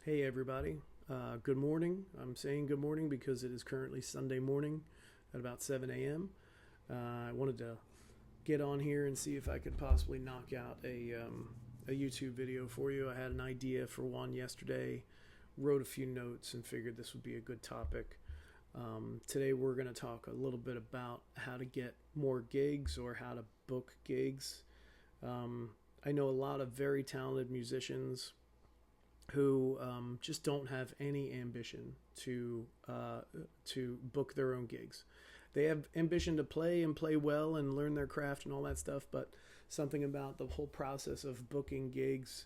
Hey everybody, good morning. I'm saying good morning because it is currently Sunday morning at about 7 a.m. I wanted to get on here and see if I could possibly knock out a YouTube video for you. I had an idea for one yesterday, wrote a few notes, and figured this would be a good topic. Today we're going to talk a little bit about how to get more gigs or how to book gigs. I know a lot of very talented musicians who just don't have any ambition to book their own gigs. They have ambition to play and play well and learn their craft and all that stuff, but something about the whole process of booking gigs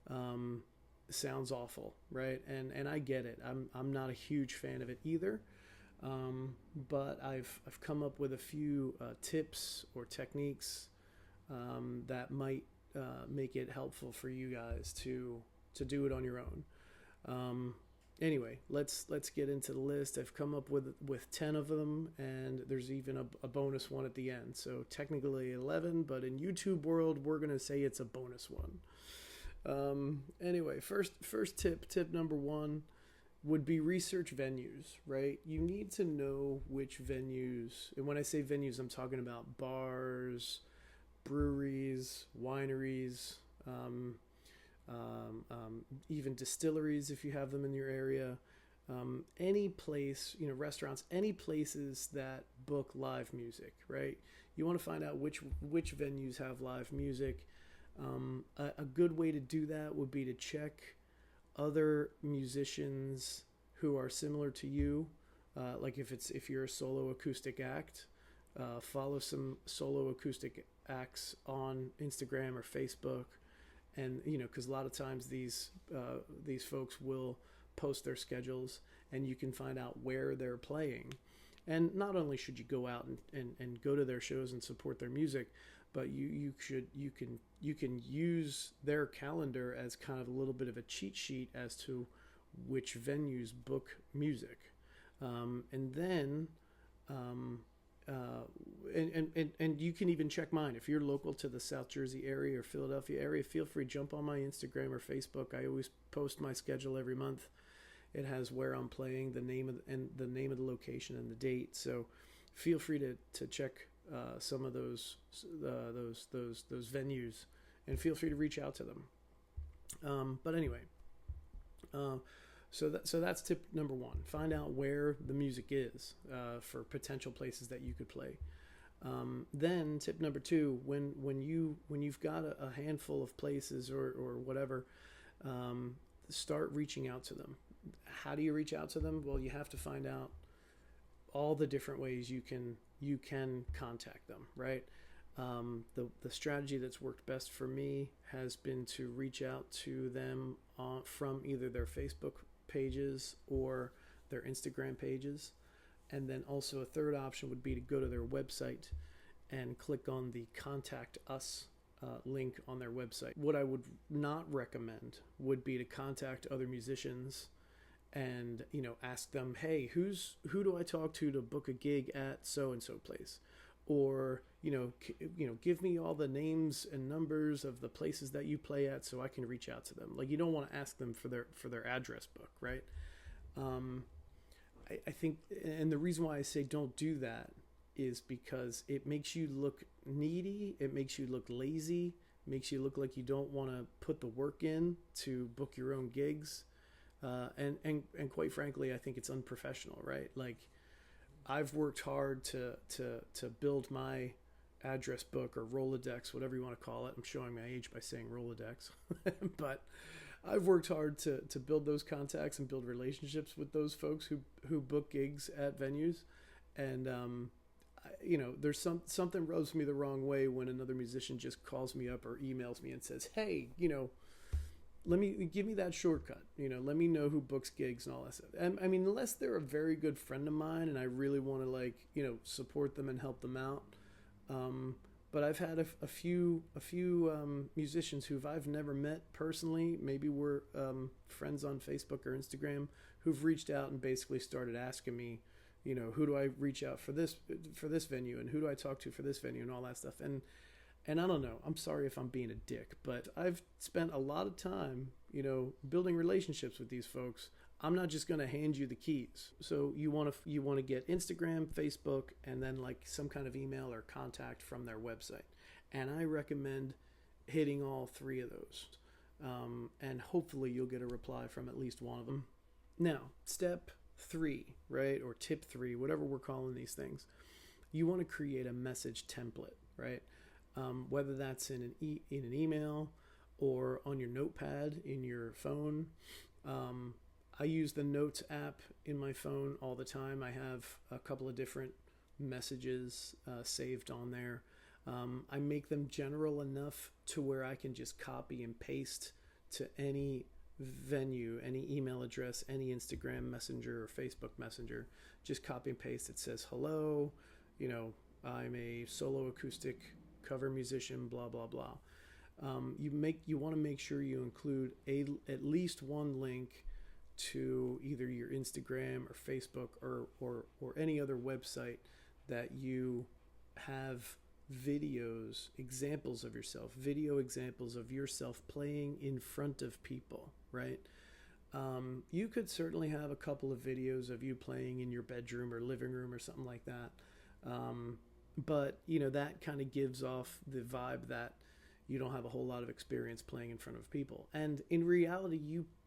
um, sounds awful, right? And I get it. I'm not a huge fan of it either. But I've come up with a few tips or techniques that might make it helpful for you guys to do it on your own. Um, anyway, let's get into the list. I've come up with 10 of them, and there's even a bonus one at the end. So technically 11, but in YouTube world, we're gonna say it's a bonus one. Anyway, first tip number one would be research venues, right? You need to know which venues, and when I say venues, I'm talking about bars, breweries, wineries, um, even distilleries if you have them in your area. Any place, restaurants, any places that book live music, right? You want to find out which venues have live music. A good way to do that would be to check other musicians who are similar to you. Like if you're a solo acoustic act, follow some solo acoustic acts on Instagram or Facebook, and because a lot of times these folks will post their schedules, and you can find out where they're playing. And not only should you go out and go to their shows and support their music, but you can use their calendar as kind of a little bit of a cheat sheet as to which venues book music, and then um, and you can even check mine if you're local to the South Jersey area or Philadelphia area. Feel free to jump on my Instagram or Facebook. I always post my schedule every month. It has where I'm playing, the name of the location and the date. So feel free to check some of those venues, and feel free to reach out to them. But anyway, uh, so that's tip number one. Find out where the music is for potential places that you could play. Then tip number two, when you've got a handful of places or whatever, start reaching out to them. How do you reach out to them? Well, you have to find out all the different ways you can contact them, right? The strategy that's worked best for me has been to reach out to them from either their Facebook pages or their Instagram pages. And then also a third option would be to go to their website and click on the Contact Us link on their website. What I would not recommend would be to contact other musicians and ask them, hey, who do I talk to book a gig at so and so place, or give me all the names and numbers of the places that you play at so I can reach out to them. Like, you don't want to ask them for their address book, right? um, I think, and the reason why I say don't do that is because it makes you look needy, it makes you look lazy, makes you look like you don't want to put the work in to book your own gigs. And quite frankly, I think it's unprofessional, right? Like, I've worked hard to build my address book or Rolodex, whatever you want to call it. I'm showing my age by saying Rolodex, but I've worked hard to build those contacts and build relationships with those folks who book gigs at venues. And there's something rubs me the wrong way when another musician just calls me up or emails me and says, hey, give me that shortcut. Let me know who books gigs and all that stuff. And I mean, unless they're a very good friend of mine and I really want to support them and help them out. But I've had a few musicians who I've never met personally. Maybe we're friends on Facebook or Instagram, who've reached out and basically started asking me, who do I reach out for this venue, and who do I talk to for this venue, and all that stuff. And I don't know, I'm sorry if I'm being a dick, but I've spent a lot of time, building relationships with these folks. I'm not just going to hand you the keys. So you want to get Instagram, Facebook, and then like some kind of email or contact from their website. And I recommend hitting all three of those. And hopefully you'll get a reply from at least one of them. Now, step 3, right? Or tip 3, whatever we're calling these things. You want to create a message template, right? Whether that's in an email or on your notepad in your phone. I use the Notes app in my phone all the time. I have a couple of different messages saved on there. I make them general enough to where I can just copy and paste to any venue, any email address, any Instagram Messenger or Facebook Messenger. Just copy and paste. It says, hello, I'm a solo acoustic cover musician, blah, blah, blah. You want to make sure you include at least one link to either your Instagram or Facebook or any other website that you have videos, examples of yourself, video examples of yourself playing in front of people, right? You could certainly have a couple of videos of you playing in your bedroom or living room or something like that. But that kind of gives off the vibe that you don't have a whole lot of experience playing in front of people. And in reality,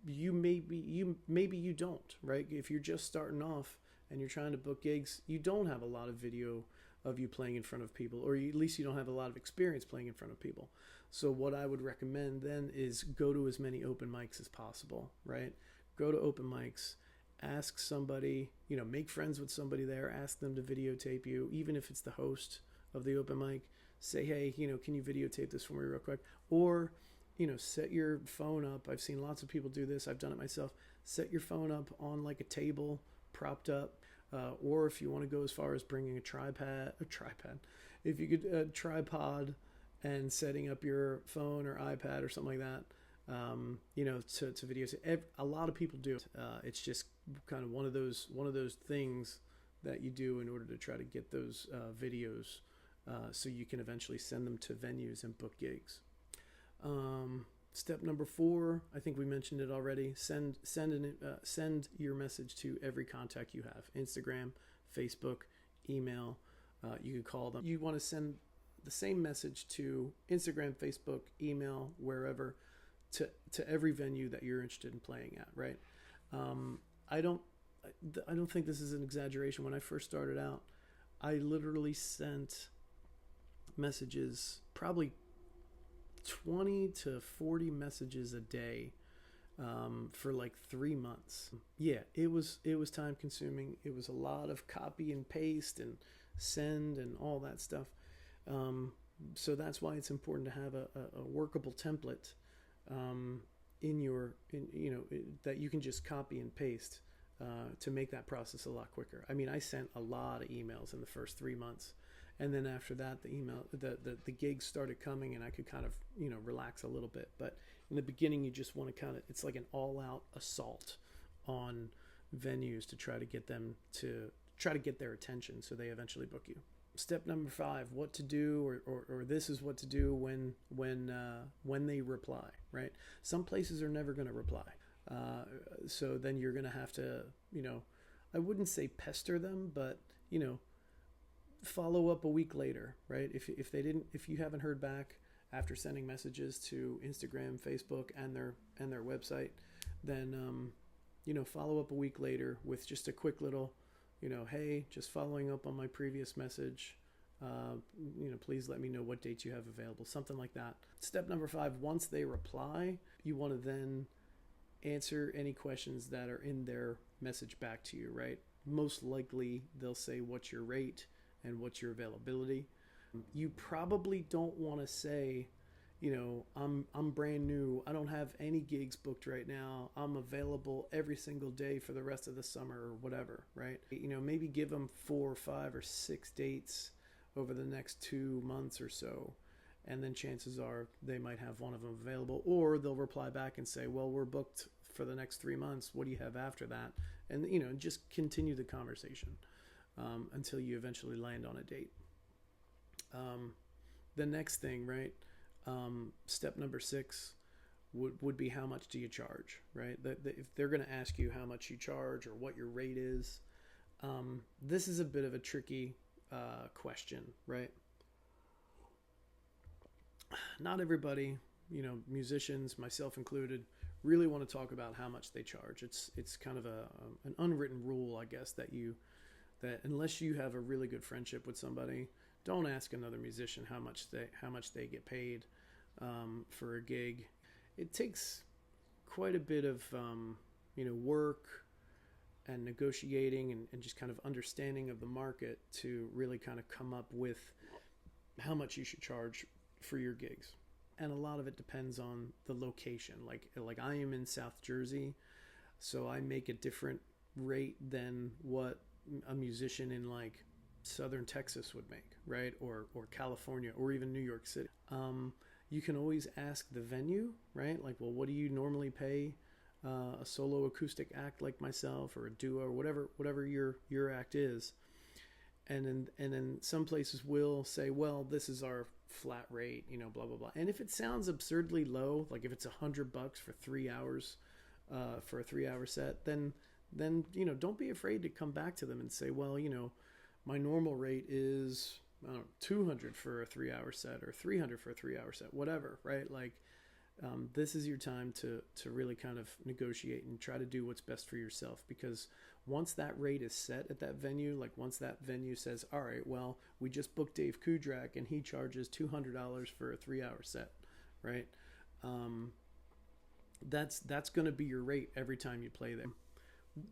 maybe you don't, right? If you're just starting off and you're trying to book gigs, you don't have a lot of video of you playing in front of people, or at least you don't have a lot of experience playing in front of people. So what I would recommend then is go to as many open mics as possible, right? Go to open mics, ask somebody, make friends with somebody there, ask them to videotape you, even if it's the host of the open mic. Say, hey, can you videotape this for me real quick? Or, set your phone up. I've seen lots of people do this. I've done it myself. Set your phone up on like a table, propped up. Or if you want to go as far as bringing a tripod, if you could, a tripod and setting up your phone or iPad or something like that, to videotape. A lot of people do it. It's just kind of one of those things that you do in order to try to get those videos so you can eventually send them to venues and book gigs. Step number 4, I think we mentioned it already. Send your message to every contact you have: Instagram, Facebook, email. You can call them. You want to send the same message to Instagram, Facebook, email, wherever, to every venue that you're interested in playing at. Right? I don't think this is an exaggeration. When I first started out, I literally sent messages, probably 20 to 40 messages a day for like 3 months. Yeah, it was time consuming. It was a lot of copy and paste and send and all that stuff. So that's why it's important to have a workable template that you can just copy and paste to make that process a lot quicker. I mean, I sent a lot of emails in the first 3 months. And then after that, the gigs started coming, and I could kind of, relax a little bit. But in the beginning, you just want to it's like an all-out assault on venues to try to get their attention so they eventually book you. Step number 5, what to do, or this is what to do when they reply, right? Some places are never going to reply. So then you're going to have to, I wouldn't say pester them, but, follow up a week later, right? If you haven't heard back after sending messages to Instagram, Facebook, and their website, then follow up a week later with just a quick little, hey, just following up on my previous message. Please let me know what dates you have available, something like that. Step number 5, once they reply, you want to then answer any questions that are in their message back to you, right? Most likely they'll say, what's your rate and what's your availability. You probably don't want to say, I'm brand new, I don't have any gigs booked right now, I'm available every single day for the rest of the summer or whatever, right? Maybe give them 4 or 5 or 6 dates over the next 2 months or so, and then chances are they might have one of them available, or they'll reply back and say, well, we're booked for the next 3 months, what do you have after that? And just continue the conversation until you eventually land on a date. the next thing, right? Step number 6 would be, how much do you charge, right? If they're going to ask you how much you charge or what your rate is, this is a bit of a tricky question, right? Not everybody, musicians, myself included, really want to talk about how much they charge. It's kind of an unwritten rule, I guess, that unless you have a really good friendship with somebody, don't ask another musician how much they get paid for a gig. It takes quite a bit of work and negotiating and just kind of understanding of the market to really kind of come up with how much you should charge for your gigs. And a lot of it depends on the location. Like I am in South Jersey, so I make a different rate than what a musician in like Southern Texas would make, right? Or California, or even New York City. You can always ask the venue, right? Like, well, what do you normally pay a solo acoustic act like myself, or a duo, or whatever your act is? And then some places will say, well, this is our flat rate, blah blah blah. And if it sounds absurdly low, like if it's $100 for 3 hours, for a 3-hour set, then don't be afraid to come back to them and say, well, my normal rate is, I don't know, 200 for a 3-hour set, or 300 for a 3-hour set, whatever, right? Like, this is your time to really kind of negotiate and try to do what's best for yourself. Because once that rate is set at that venue, like once that venue says, all right, well, we just booked Dave Kudrak and he charges $200 for a 3-hour set, right? That's going to be your rate every time you play them.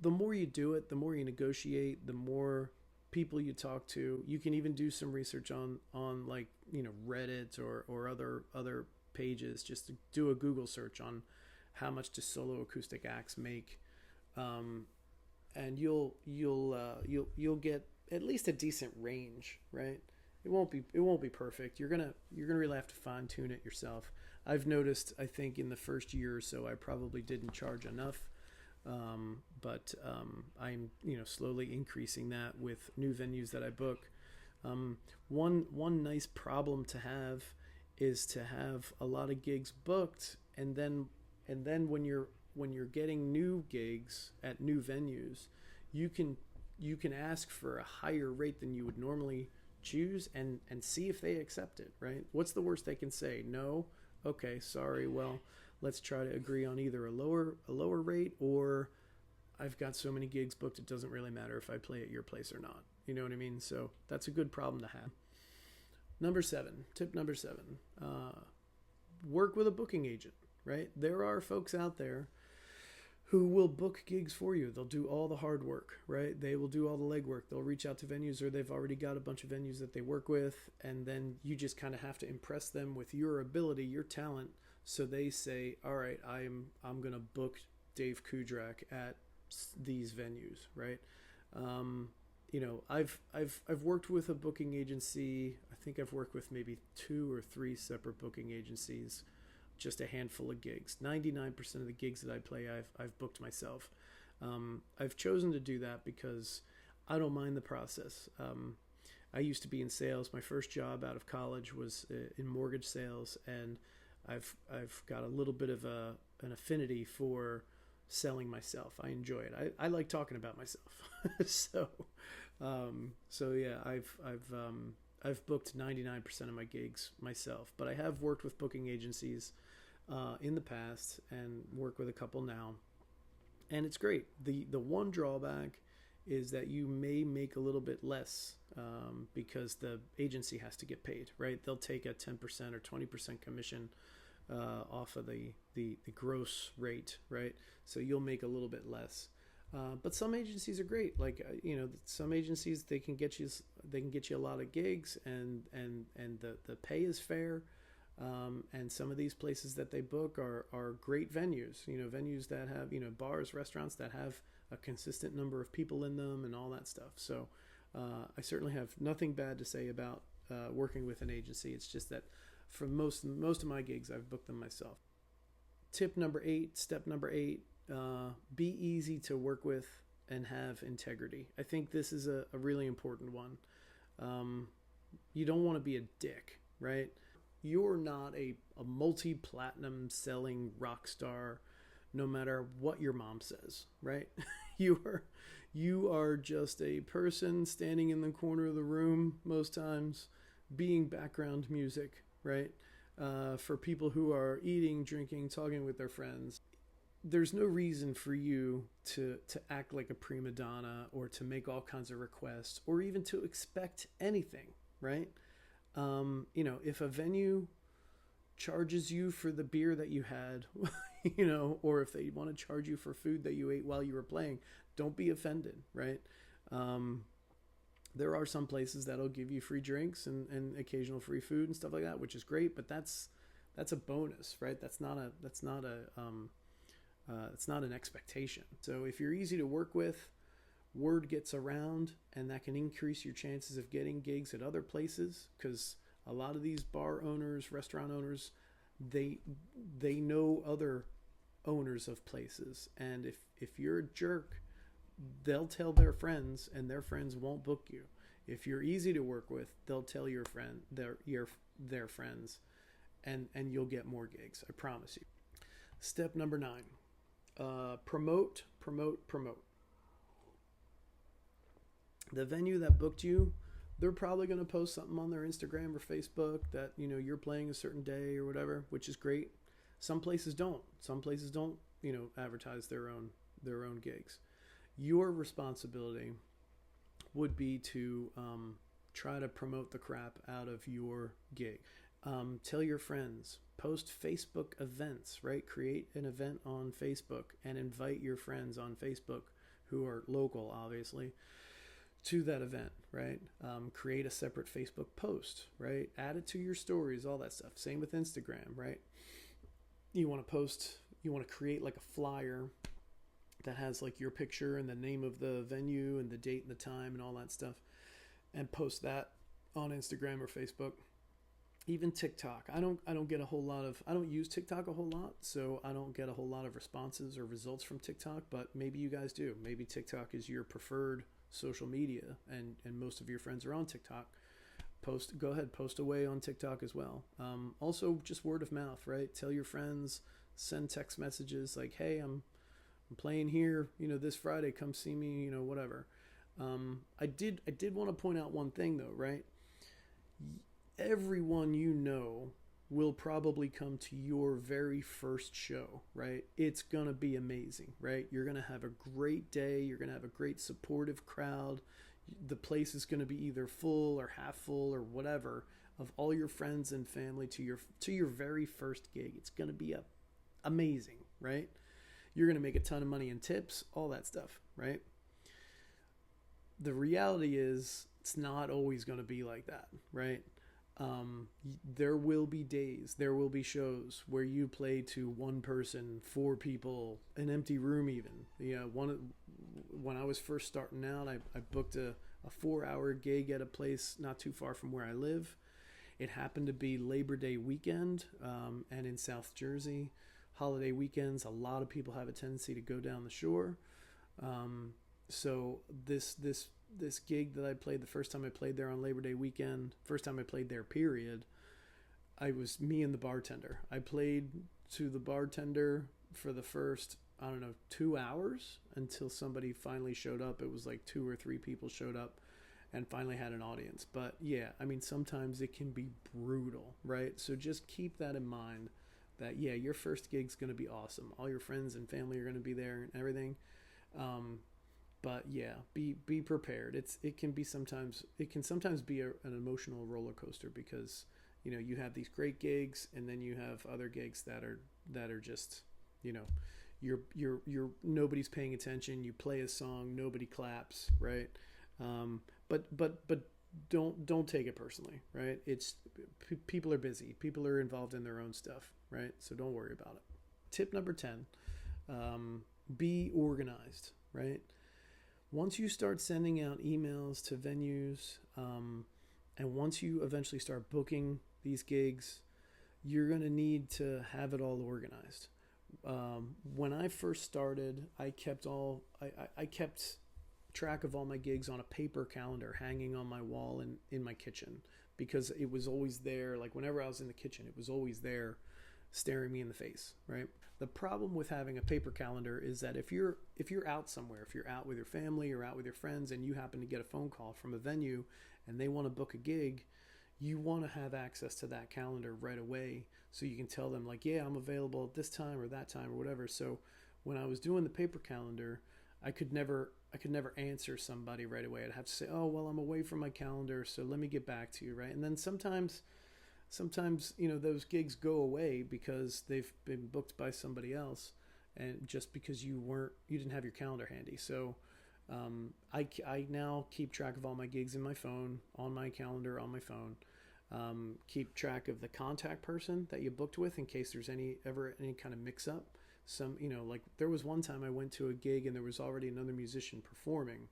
The more you do it, the more you negotiate, the more people you talk to. You can even do some research on like, Reddit or other pages. Just to do a Google search on how much do solo acoustic acts make, and you'll get at least a decent range, right? It won't be perfect. You're gonna really have to fine tune it yourself. I've noticed, I think in the first year or so, I probably didn't charge enough. But I'm slowly increasing that with new venues that I book. One nice problem to have is to have a lot of gigs booked, and then when you're getting new gigs at new venues, you can ask for a higher rate than you would normally choose, and see if they accept it, right? What's the worst they can say? No? Okay, sorry. Well, let's try to agree on either a lower rate, or I've got so many gigs booked it doesn't really matter if I play at your place or not. You know what I mean? So that's a good problem to have. Tip number 7, work with a booking agent, right? There are folks out there who will book gigs for you. They'll do all the hard work, right? They will do all the legwork. They'll reach out to venues, or they've already got a bunch of venues that they work with, and then you just kind of have to impress them with your ability, your talent. So they say, all right, I'm going to book Dave Kudrak at these venues, right? I've worked with a booking agency. I think I've worked with maybe 2 or 3 separate booking agencies, just a handful of gigs. 99% of the gigs that I play, I've booked myself. I've chosen to do that because I don't mind the process. I used to be in sales. My first job out of college was in mortgage sales, and I've got a little bit of an affinity for selling myself. I enjoy it. I like talking about myself. So yeah, I've booked 99% of my gigs myself, but I have worked with booking agencies in the past, and work with a couple now, and it's great. The one drawback is that you may make a little bit less because the agency has to get paid, right? They'll take a 10% or 20% commission off of the gross rate, right? So you'll make a little bit less. But some agencies are great. Like some agencies, they can get you a lot of gigs, and the pay is fair. And some of these places that they book are great venues. Venues that have bars, restaurants that have a consistent number of people in them, and all that stuff. So I certainly have nothing bad to say about working with an agency. It's just that for most of my gigs, I've booked them myself. Step number 8, be easy to work with and have integrity. I think this is a really important one. You don't want to be a dick, right? You're not a multi-platinum selling rock star, no matter what your mom says, right? you are you are just a person standing in the corner of the room most times, being background music, right? For people who are eating, drinking, talking with their friends. There's no reason for you to act like a prima donna or to make all kinds of requests or even to expect anything, right? If a venue charges you for the beer that you had, or if they want to charge you for food that you ate while you were playing, don't be offended, right? There are some places that'll give you free drinks and occasional free food and stuff like that, which is great, but that's a bonus, right? It's not an expectation. So if you're easy to work with, word gets around, and that can increase your chances of getting gigs at other places, because a lot of these bar owners, restaurant owners, they know other owners of places, and if you're a jerk, they'll tell their friends, and their friends won't book you. If you're easy to work with, they'll tell your friends, and you'll get more gigs. I promise you. Step number 9: promote. The venue that booked you, they're probably going to post something on their Instagram or Facebook that you're playing a certain day or whatever, which is great. Some places don't. Advertise their own gigs. Your responsibility would be to try to promote the crap out of your gig. Tell your friends. Post Facebook events, right? Create an event on Facebook and invite your friends on Facebook who are local, obviously, to that event, right? Create a separate Facebook post, right? Add it to your stories, all that stuff. Same with Instagram, right? You want to create like a flyer that has like your picture and the name of the venue and the date and the time and all that stuff, and post that on Instagram or Facebook. Even TikTok. I don't use TikTok a whole lot, so I don't get a whole lot of responses or results from TikTok, but maybe you guys do. Maybe TikTok is your preferred social media, and most of your friends are on TikTok. Go ahead, post away on TikTok as well. Also, just word of mouth, right? Tell your friends, send text messages like, hey, I'm playing here, this Friday, come see me, whatever. I did want to point out one thing though, right? Everyone will probably come to your very first show, right? It's going to be amazing, right? You're going to have a great day. You're going to have a great supportive crowd. The place is going to be either full or half full or whatever, of all your friends and family to your very first gig. It's going to be amazing, right? You're going to make a ton of money in tips, all that stuff, right? The reality is it's not always going to be like that, right? There will be days, there will be shows where you play to one person, 4 people, an empty room even. When I was first starting out, I booked a 4-hour gig at a place not too far from where I live. It happened to be Labor Day weekend, and in South Jersey, holiday weekends, a lot of people have a tendency to go down the shore. So this gig that I played, the first time I played there on Labor Day weekend, first time I played there, period, I was me and the bartender. I played to the bartender for the first, 2 hours until somebody finally showed up. It was like 2 or 3 people showed up and finally had an audience. But yeah, sometimes it can be brutal, right? So just keep that in mind that, yeah, your first gig's going to be awesome. All your friends and family are going to be there and everything. But yeah, be prepared. It can sometimes be an emotional roller coaster, because you have these great gigs and then you have other gigs that are just you're nobody's paying attention. You play a song, nobody claps, right? But don't take it personally, right? People are busy. People are involved in their own stuff, right? So don't worry about it. Tip number 10: be organized, right? Once you start sending out emails to venues, and once you eventually start booking these gigs, you're going to need to have it all organized. When I first started, I kept track of all my gigs on a paper calendar hanging on my wall in my kitchen. because it was always there. Like whenever I was in the kitchen, it was always there staring me in the face, right? The problem with having a paper calendar is that if you're out somewhere, if you're out with your family or out with your friends and you happen to get a phone call from a venue and they want to book a gig, you want to have access to that calendar right away so you can tell them like, yeah, I'm available at this time or that time or whatever. So when I was doing the paper calendar, I could never answer somebody right away. I'd have to say, oh, well, I'm away from my calendar, so let me get back to you, right? And then sometimes those gigs go away because they've been booked by somebody else, and just because you didn't have your calendar handy. So I now keep track of all my gigs in my phone, on my calendar, on my phone. Keep track of the contact person that you booked with in case there's any kind of mix up. Like there was one time I went to a gig and there was already another musician performing,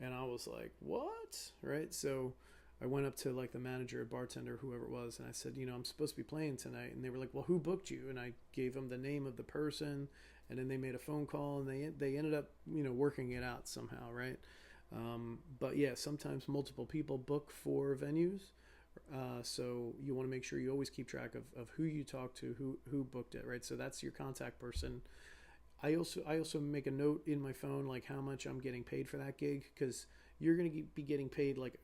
and I was like, what? Right? So I went up to like the manager, bartender, whoever it was, and I said, I'm supposed to be playing tonight. And they were like, well, who booked you? And I gave them the name of the person, and then they made a phone call, and they ended up, working it out somehow, right? But yeah, sometimes multiple people book for venues. So you want to make sure you always keep track of who you talk to, who booked it, right? So that's your contact person. I also make a note in my phone, like how much I'm getting paid for that gig, because you're going to be getting paid like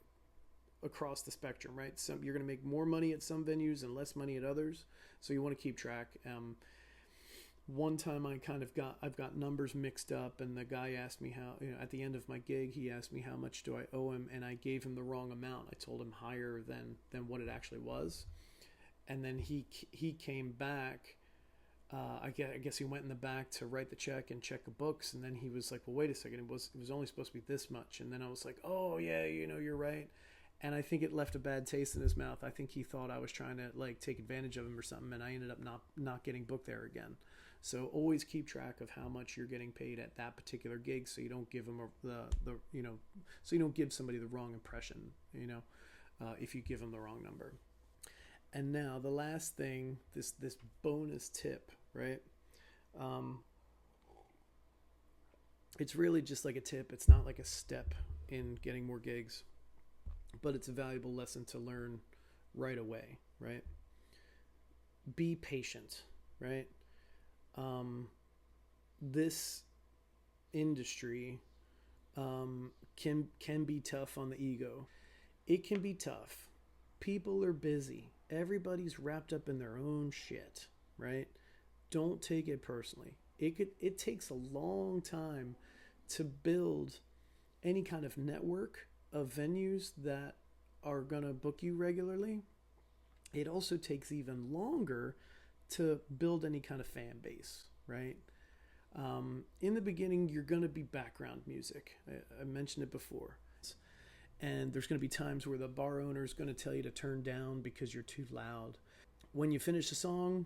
across the spectrum, right? You're going to make more money at some venues and less money at others. So you want to keep track. One time I've got numbers mixed up, and the guy asked me how, at the end of my gig, he asked me how much do I owe him, and I gave him the wrong amount. I told him higher than what it actually was. And then he came back. I guess he went in the back to write the check and check the books, and then he was like, well, wait a second, it was only supposed to be this much. And then I was like, oh yeah, you're right. And I think it left a bad taste in his mouth. I think he thought I was trying to like take advantage of him or something, and I ended up not getting booked there again. So always keep track of how much you're getting paid at that particular gig, so you don't give them so you don't give somebody the wrong impression, if you give them the wrong number. And now the last thing, this bonus tip, right? It's really just like a tip. It's not like a step in getting more gigs, but it's a valuable lesson to learn right away, right? Be patient, right? This industry can be tough on the ego. It can be tough. People are busy. Everybody's wrapped up in their own shit, right? Don't take it personally. It takes a long time to build any kind of network of venues that are going to book you regularly. It also takes even longer to build any kind of fan base, right? In the beginning, you're going to be background music. I mentioned it before. And there's going to be times where the bar owner is going to tell you to turn down because you're too loud. When you finish a song,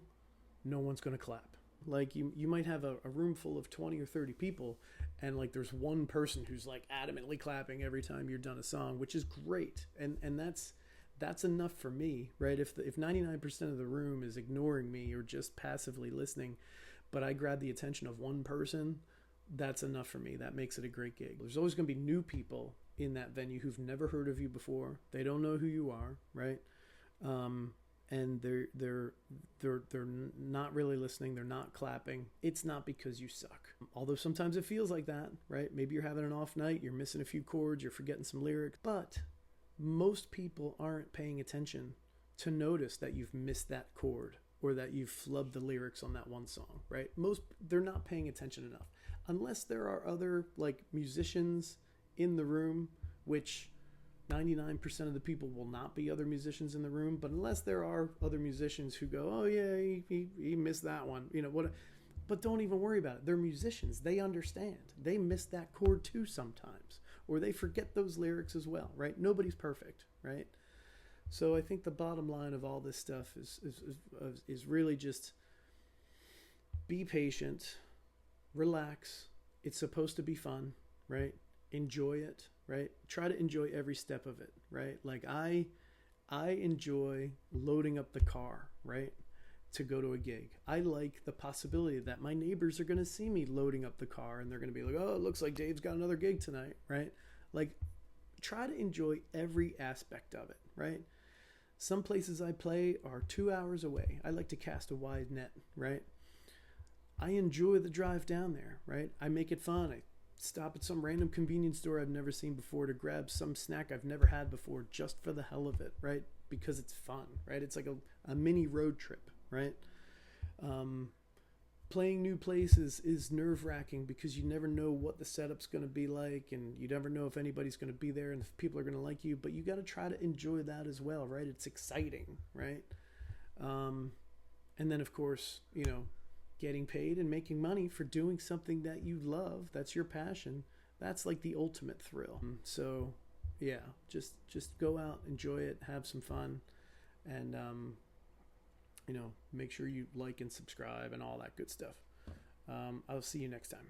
no one's going to clap. Like you might have a room full of 20 or 30 people, and like there's one person who's like adamantly clapping every time you're done a song, which is great. And that's enough for me, right? If 99% of the room is ignoring me or just passively listening, but I grab the attention of one person, that's enough for me. That makes it a great gig. There's always going to be new people in that venue who've never heard of you before. They don't know who you are, right? And they're not really listening. They're not clapping. It's not because you suck. Although sometimes it feels like that, right? Maybe you're having an off night. You're missing a few chords. You're forgetting some lyrics, but most people aren't paying attention to notice that you've missed that chord or that you've flubbed the lyrics on that one song, right? They're not paying attention enough. Unless there are other like musicians in the room, which 99% of the people will not be other musicians in the room, but unless there are other musicians who go, oh yeah, he missed that one, but don't even worry about it. They're musicians. They understand. They miss that chord too sometimes, or they forget those lyrics as well, right? Nobody's perfect, right? So I think the bottom line of all this stuff is really just be patient, relax. It's supposed to be fun, right? Enjoy it, right? Try to enjoy every step of it, right? Like I enjoy loading up the car, right? To go to a gig. I like the possibility that my neighbors are going to see me loading up the car and they're going to be like, oh, it looks like Dave's got another gig tonight, right? Like try to enjoy every aspect of it, right? Some places I play are 2 hours away. I like to cast a wide net, right? I enjoy the drive down there, right? I make it fun. I stop at some random convenience store I've never seen before to grab some snack I've never had before just for the hell of it, right? Because it's fun, right? It's like a mini road trip, right? Playing new places is nerve-wracking because you never know what the setup's going to be like, and you never know if anybody's going to be there and if people are going to like you, but you got to try to enjoy that as well, right? It's exciting, right? And then, of course, getting paid and making money for doing something that you love, that's your passion, that's like the ultimate thrill. So yeah, just go out, enjoy it, have some fun, and make sure you like and subscribe and all that good stuff. I'll see you next time.